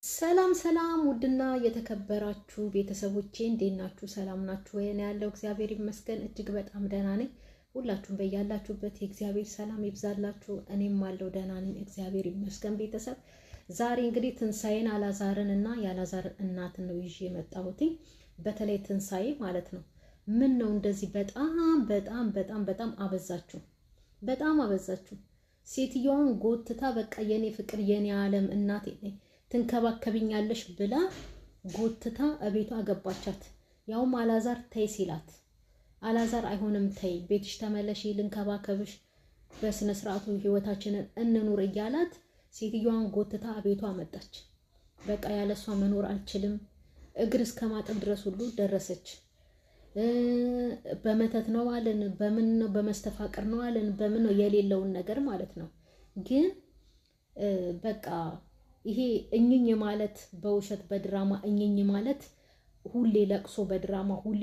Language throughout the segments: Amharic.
ሰላም ሰላም ውድና የተከበራችሁ ቤተሰቦቼ እንዴት ናችሁ? ሰላም ናችሁ ወይ? እኔ ያለው እግዚአብሔር ይመስገን እጅግ በጣም ደህና ነኝ። ሁላችሁም በያላችሁበት የእግዚአብሔር ሰላም ይብዛላችሁ። እኔም አለው ደህና ነኝ እግዚአብሔር ይመስገን። ቤተሰብ ዛሬ እንግዲህ ትንሳኤን አላዛርን እና ያላዛርን እናትን ነው ይዤ የመጣሁት። በተለይ ትንሳኤ ማለት ነው። ምን ነው እንደዚህ በጣም አበዛችሁ፣ በጣም አበዛችሁ። ሴትዮዋን ጎትታ በቃ የኔ ፍቅር የኔ ዓለም እናቴ ነኝ ትንከባከብኛለሽ ብላ ጎትታ እቤቷ አገባቻት። ያውም አላዛር ተይ ሲላት አላዛር አይሆንም ተይ ቤትሽ ተመለሺ ልንከባከብሽ በስነ ስርዓቱ ህይወታችንን እንኑር እያላት ሴትዮዋን ጎትታ እቤቷ መጣች። በቃ ያለሷ መኖር አልችልም እግር እስከማጠብ ድረስ ሁሉ ደረሰች። በመተት ነው አለን፣ በምን ነው በመስተፋቅር ነው አለን፣ በምን ነው የሌለውን ነገር ማለት ነው። ግን በቃ ይሄ እኝኝ ማለት በውሸት በድራማ እኝኝ ማለት ሁሌ ለቅሶ በድራማ ሁሌ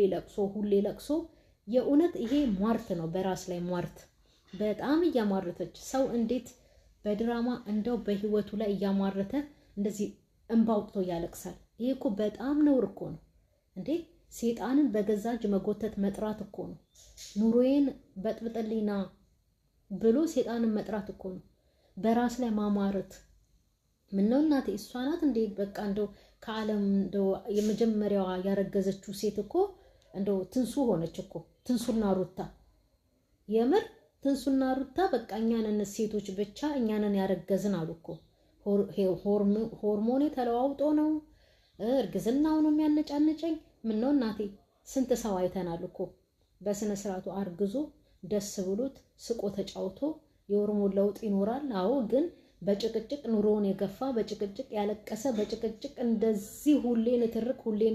ለቅሶ የእውነት ይሄ ሟርት ነው፣ በራስ ላይ ሟርት። በጣም እያማረተች ሰው እንዴት በድራማ እንደው በህይወቱ ላይ እያማረተ እንደዚህ እንባ አውጥቶ ያለቅሳል? ይሄ እኮ በጣም ነውር እኮ ነው እንዴ! ሴጣንን በገዛ እጅ መጎተት መጥራት እኮ ነው። ኑሮዬን በጥብጥልኝና ብሎ ሴጣንን መጥራት እኮ ነው። በራስ ላይ ማማረት ምን ነው እናቴ? እሷ ናት እንዴ በቃ እንደው ከዓለም እንደው የመጀመሪያዋ ያረገዘችው ሴት እኮ እንደው ትንሱ ሆነች እኮ። ትንሱና ሩታ የምር ትንሱና ሩታ በቃ እኛንን ሴቶች ብቻ እኛንን ያረገዝን አሉ እኮ። ሆርሞኔ ተለዋውጦ ነው እርግዝናው ነው የሚያነጫንጨኝ። ምን ነው እናቴ? ስንት ሰው አይተናል እኮ በስነ ስርዓቱ አርግዞ ደስ ብሎት ስቆ ተጫውቶ የሆርሞን ለውጥ ይኖራል። አዎ ግን በጭቅጭቅ ኑሮውን የገፋ በጭቅጭቅ ያለቀሰ በጭቅጭቅ እንደዚህ ሁሌ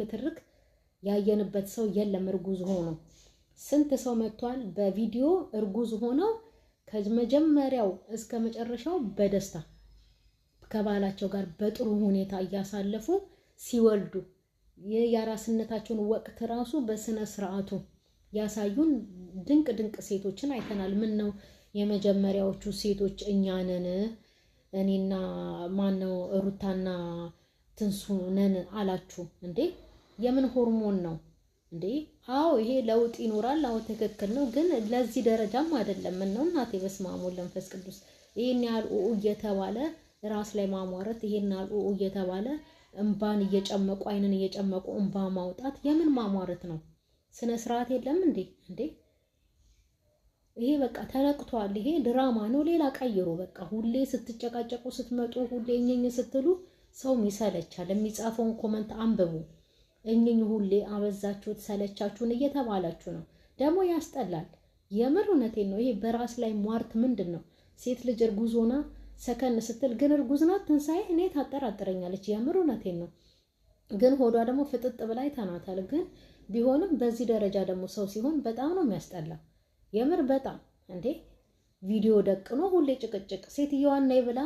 ንትርክ ያየንበት ሰው የለም። እርጉዝ ሆኖ ስንት ሰው መጥቷል በቪዲዮ እርጉዝ ሆነው ከመጀመሪያው እስከ መጨረሻው በደስታ ከባላቸው ጋር በጥሩ ሁኔታ እያሳለፉ ሲወልዱ የራስነታቸውን ወቅት ራሱ በስነ ስርዓቱ ያሳዩን ድንቅ ሴቶችን አይተናል። ምን ነው የመጀመሪያዎቹ ሴቶች እኛ ነን፣ እኔና ማነው ሩታና ትንሱ ነን አላችሁ እንዴ? የምን ሆርሞን ነው እንዴ? አዎ ይሄ ለውጥ ይኖራል። አዎ ትክክል ነው። ግን ለዚህ ደረጃም አይደለም። ምን ነው እናቴ? በስመ አብ ወወልድ ወመንፈስ ቅዱስ። ይሄን ያህል እየተባለ ራስ ላይ ማሟረት፣ ይሄን ያህል እየተባለ እንባን እየጨመቁ አይንን እየጨመቁ እንባ ማውጣት የምን ማሟረት ነው? ስነ ስርዓት የለም እንዴ? ይሄ በቃ ተነቅቷል። ይሄ ድራማ ነው። ሌላ ቀይሩ በቃ። ሁሌ ስትጨቃጨቁ ስትመጡ ሁሌ እኝኝ ስትሉ ሰው ይሰለቻል። የሚጻፈውን ኮመንት አንብቡ። እኝኝ ሁሌ አበዛችሁት፣ ሰለቻችሁን እየተባላችሁ ነው። ደግሞ ያስጠላል። የምር እውነቴን ነው። ይሄ በራስ ላይ ሟርት ምንድን ነው? ሴት ልጅ እርጉዝ ሆና ሰከን ስትል ግን እርጉዝ ናት ትንሳኤ። እኔ ታጠራጥረኛለች። የምር እውነቴን ነው። ግን ሆዷ ደግሞ ፍጥጥ ብላ ይተናታል። ግን ቢሆንም በዚህ ደረጃ ደግሞ ሰው ሲሆን በጣም ነው የሚያስጠላ። የምር በጣም እንዴ! ቪዲዮ ደቅኖ ሁሌ ጭቅጭቅ። ሴትዮዋን ነይ ብላ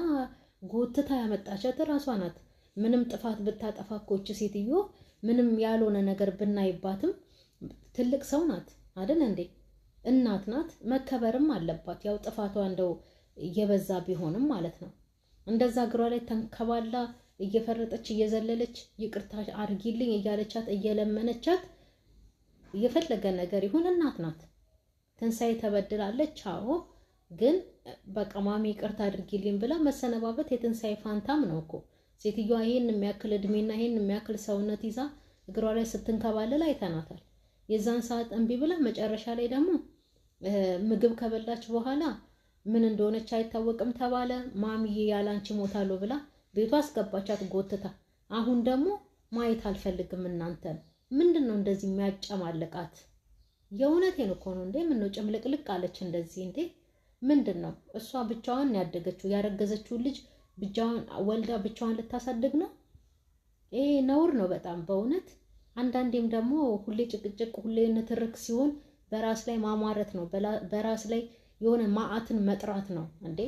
ጎትታ ያመጣቻት ራሷ ናት። ምንም ጥፋት ብታጠፋ እኮ እቺ ሴትዮ ምንም ያልሆነ ነገር ብናይባትም ትልቅ ሰው ናት አይደል እንዴ? እናት ናት፣ መከበርም አለባት። ያው ጥፋቷ እንደው እየበዛ ቢሆንም ማለት ነው። እንደዛ እግሯ ላይ ተንከባላ እየፈረጠች እየዘለለች ይቅርታ አርጊልኝ እያለቻት እየለመነቻት እየፈለገ ነገር ይሁን እናት ናት። ትንሳኤ ተበድላለች። አዎ ግን በቃ ማሚ ይቅርታ አድርጊልኝ ብላ መሰነባበት የትንሳኤ ፋንታም ነው እኮ። ሴትዮዋ ይሄን የሚያክል እድሜና ይሄን የሚያክል ሰውነት ይዛ እግሯ ላይ ስትንከባለል አይተናታል። የዛን ሰዓት እምቢ ብላ መጨረሻ ላይ ደግሞ ምግብ ከበላች በኋላ ምን እንደሆነች አይታወቅም ተባለ። ማሚዬ ያላንቺ ሞታለሁ ብላ ቤቷ አስገባቻት ጎትታ። አሁን ደግሞ ማየት አልፈልግም እናንተ። ምንድነው እንደዚህ የሚያጨማልቃት? የእውነቴን እኮ ነው እንዴ! ምን ነው ጭምልቅልቅ አለች እንደዚህ እንዴ? ምንድነው? እሷ ብቻዋን ያደገችው ያረገዘችው ልጅ ብቻዋን ወልዳ ብቻዋን ልታሳድግ ነው? ይሄ ነውር ነው በጣም በእውነት። አንዳንዴም ደግሞ ሁሌ ጭቅጭቅ ሁሌ ንትርክ ሲሆን በራስ ላይ ማማረት ነው፣ በራስ ላይ የሆነ ማአትን መጥራት ነው እንዴ!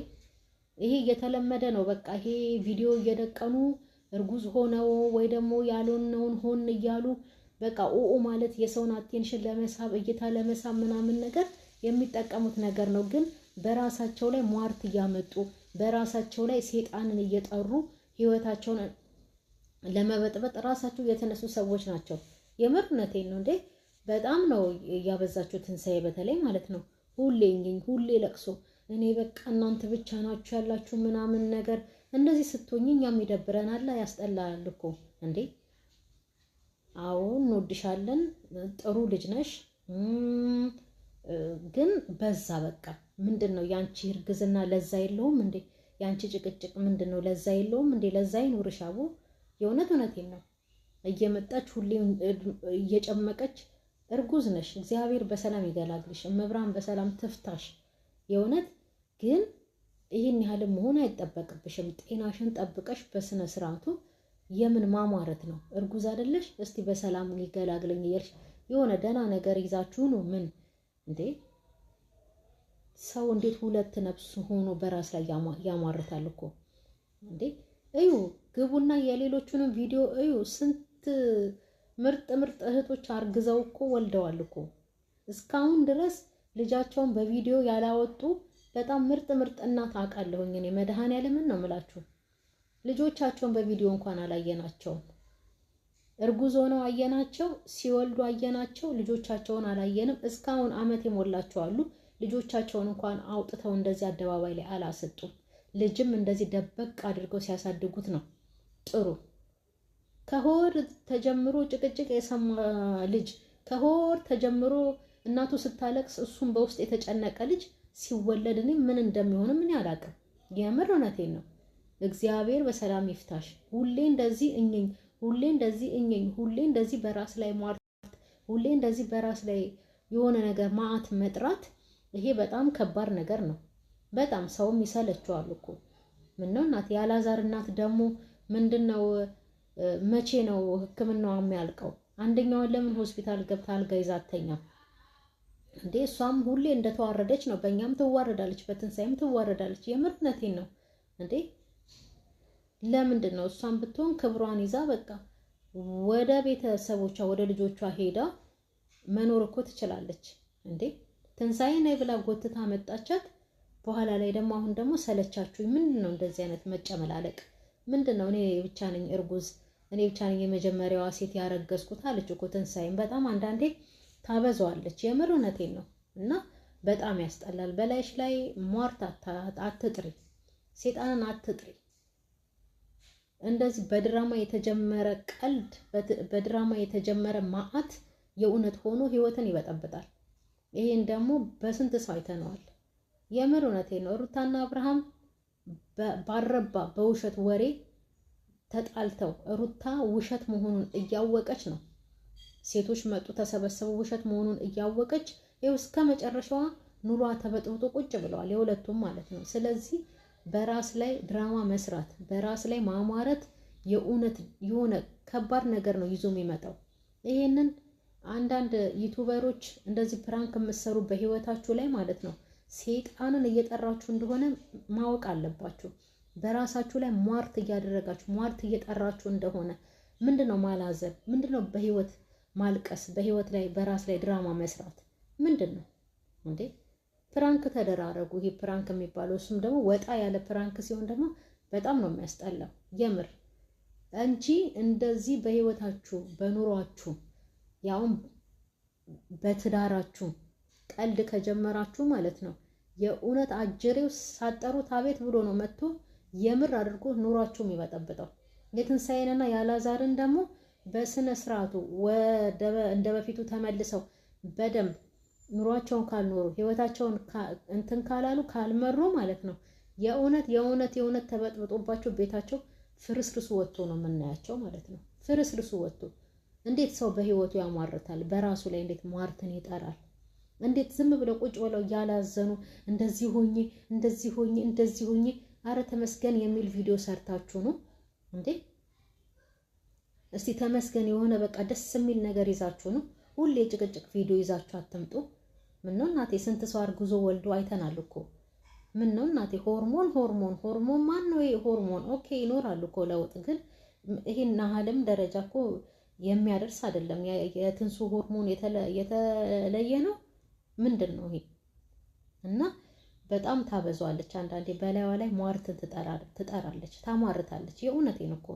ይሄ እየተለመደ ነው በቃ። ይሄ ቪዲዮ እየደቀኑ እርጉዝ ሆነው ወይ ደግሞ ያልሆነውን ሆን እያሉ በቃ ኦኦ ማለት የሰውን አቴንሽን ለመሳብ እይታ ለመሳብ ምናምን ነገር የሚጠቀሙት ነገር ነው። ግን በራሳቸው ላይ ሟርት እያመጡ በራሳቸው ላይ ሴጣንን እየጠሩ ህይወታቸውን ለመበጥበጥ ራሳቸው የተነሱ ሰዎች ናቸው። የምር እውነቴን ነው እንዴ! በጣም ነው ያበዛችሁ ትንሣኤ በተለይ ማለት ነው። ሁሌ እንግኝ ሁሌ ለቅሶ እኔ በቃ እናንተ ብቻ ናችሁ ያላችሁ ምናምን ነገር እንደዚህ ስትሆኝ እኛም ይደብረናል፣ ያስጠላል እኮ እንዴ። አዎ እንወድሻለን፣ ጥሩ ልጅ ነሽ፣ ግን በዛ በቃ ምንድን ነው ያንቺ እርግዝና ለዛ የለውም እንዴ? ያንቺ ጭቅጭቅ ምንድን ነው ለዛ የለውም እንዴ? ለዛ ይኑርሽ አቦ። የእውነት እውነቴን ነው። እየመጣች ሁሌ እየጨመቀች እርጉዝ ነሽ፣ እግዚአብሔር በሰላም ይገላግልሽ፣ እመብርሃን በሰላም ትፍታሽ። የእውነት ግን ይህን ያህል መሆን አይጠበቅብሽም። ጤናሽን ጠብቀሽ በስነ ስርዓቱ የምን ማማረት ነው? እርጉዝ አይደለሽ? እስቲ በሰላም ይገላግለኝ እያልሽ የሆነ ደህና ነገር ይዛችሁ ነው ምን እንዴ? ሰው እንዴት ሁለት ነፍስ ሆኖ በራስ ላይ ያማርታል እኮ እንዴ? እዩ ግቡና የሌሎቹንም ቪዲዮ እዩ። ስንት ምርጥ ምርጥ እህቶች አርግዘው እኮ ወልደዋል እኮ። እስካሁን ድረስ ልጃቸውን በቪዲዮ ያላወጡ በጣም ምርጥ ምርጥ እናት አውቃለሁኝ እኔ። መድኃኔዓለምን ነው የምላችሁ። ልጆቻቸውን በቪዲዮ እንኳን አላየናቸውም። እርጉዝ ሆነው አየናቸው፣ ሲወልዱ አየናቸው፣ ልጆቻቸውን አላየንም። እስካሁን አመት የሞላቸው አሉ። ልጆቻቸውን እንኳን አውጥተው እንደዚህ አደባባይ ላይ አላሰጡም። ልጅም እንደዚህ ደበቅ አድርገው ሲያሳድጉት ነው ጥሩ። ከሆር ተጀምሮ ጭቅጭቅ የሰማ ልጅ፣ ከሆር ተጀምሮ እናቱ ስታለቅስ እሱም በውስጥ የተጨነቀ ልጅ ሲወለድ እኔ ምን እንደሚሆን ምን አላውቅም። የምር እውነቴን ነው። እግዚአብሔር በሰላም ይፍታሽ። ሁሌ እንደዚህ እኝኝ፣ ሁሌ እንደዚህ እኝኝ፣ ሁሌ እንደዚህ በራስ ላይ ሟርት፣ ሁሌ እንደዚህ በራስ ላይ የሆነ ነገር ማአት መጥራት፣ ይሄ በጣም ከባድ ነገር ነው። በጣም ሰውም ይሰለችዋል እኮ። ምነው እናት የአላዛር እናት ደግሞ ምንድነው? መቼ ነው ሕክምናዋ የሚያልቀው? አንደኛዋን ለምን ሆስፒታል ገብታ አልጋ ይዛ አትተኛም እንዴ? እሷም ሁሌ እንደተዋረደች ነው። በእኛም ትዋረዳለች፣ በትንሳኤም ትዋረዳለች። የምርነቴን ነው እንዴ። ለምንድን ነው እሷም ብትሆን ክብሯን ይዛ በቃ ወደ ቤተሰቦቿ ወደ ልጆቿ ሄዳ መኖር እኮ ትችላለች እንዴ? ትንሳኤ ነይ ብላ ጎትታ መጣቻት። በኋላ ላይ ደግሞ አሁን ደግሞ ሰለቻችሁኝ። ምንድን ነው እንደዚህ አይነት መጨመላለቅ? ምንድን ነው? እኔ ብቻ ነኝ እርጉዝ፣ እኔ ብቻ ነኝ የመጀመሪያዋ ሴት ያረገዝኩት አለች እኮ ትንሳኤም። በጣም አንዳንዴ ታበዛዋለች። የምር እውነቴን ነው። እና በጣም ያስጠላል። በላይሽ ላይ ሟርት አትጥሪ፣ ሴጣንን አትጥሪ። እንደዚህ በድራማ የተጀመረ ቀልድ፣ በድራማ የተጀመረ ማአት የእውነት ሆኖ ህይወትን ይበጠብጣል። ይሄን ደግሞ በስንት ሰው አይተነዋል። የምር እውነቴን ነው። ሩታና አብርሃም ባረባ በውሸት ወሬ ተጣልተው ሩታ ውሸት መሆኑን እያወቀች ነው። ሴቶች መጡ ተሰበሰቡ፣ ውሸት መሆኑን እያወቀች ይኸው እስከ መጨረሻዋ ኑሯ ተበጥብጦ ቁጭ ብለዋል፣ የሁለቱም ማለት ነው። ስለዚህ በራስ ላይ ድራማ መስራት፣ በራስ ላይ ማማረት የእውነት የሆነ ከባድ ነገር ነው ይዞ የሚመጣው። ይሄንን አንዳንድ ዩቲዩበሮች እንደዚህ ፕራንክ የምትሰሩ በህይወታችሁ ላይ ማለት ነው ሴጣንን እየጠራችሁ እንደሆነ ማወቅ አለባችሁ። በራሳችሁ ላይ ሟርት እያደረጋችሁ ሟርት እየጠራችሁ እንደሆነ ምንድነው ማላዘብ? ምንድነው በህይወት ማልቀስ? በህይወት ላይ በራስ ላይ ድራማ መስራት ምንድነው እንዴ? ፕራንክ ተደራረጉ። ይሄ ፕራንክ የሚባለው እሱም ደግሞ ወጣ ያለ ፕራንክ ሲሆን ደግሞ በጣም ነው የሚያስጠላው የምር እንጂ እንደዚህ በህይወታችሁ በኑሯችሁ ያውም በትዳራችሁ ቀልድ ከጀመራችሁ ማለት ነው የእውነት አጀሬው ሳጠሩት አቤት ብሎ ነው መጥቶ የምር አድርጎ ኑሯችሁም ይበጠብጠው። የትንሳኤንና የአላዛርን ደግሞ በስነ ስርዓቱ እንደ በፊቱ ተመልሰው በደንብ ኑሯቸውን ካልኖሩ ህይወታቸውን እንትን ካላሉ ካልመሩ ማለት ነው የእውነት ተበጥብጦባቸው ቤታቸው ፍርስርሱ ወጥቶ ነው የምናያቸው ማለት ነው። ፍርስርሱ ወጥቶ እንዴት ሰው በህይወቱ ያሟርታል? በራሱ ላይ እንዴት ሟርትን ይጠራል? እንዴት ዝም ብለው ቁጭ ብለው ያላዘኑ እንደዚህ ሆኜ አረ ተመስገን የሚል ቪዲዮ ሰርታችሁ ነው እንዴ? እስቲ ተመስገን የሆነ በቃ ደስ የሚል ነገር ይዛችሁ ነው። ሁሌ ጭቅጭቅ ቪዲዮ ይዛችሁ አትምጡ። ምን ነው እናቴ ስንት ሰው አርግዞ ወልዶ አይተናል እኮ። ምን ነው እናቴ ሆርሞን ማን ነው ይሄ ሆርሞን? ኦኬ ይኖራል እኮ ለውጥ፣ ግን ይሄን አሃለም ደረጃ እኮ የሚያደርስ አይደለም። የትንሱ ሆርሞን የተለየ ነው። ምንድን ነው ይሄ? እና በጣም ታበዛዋለች። አንዳንዴ በላይዋ ላይ ሟርትን ትጠራለች፣ ታሟርታለች። የእውነቴን እኮ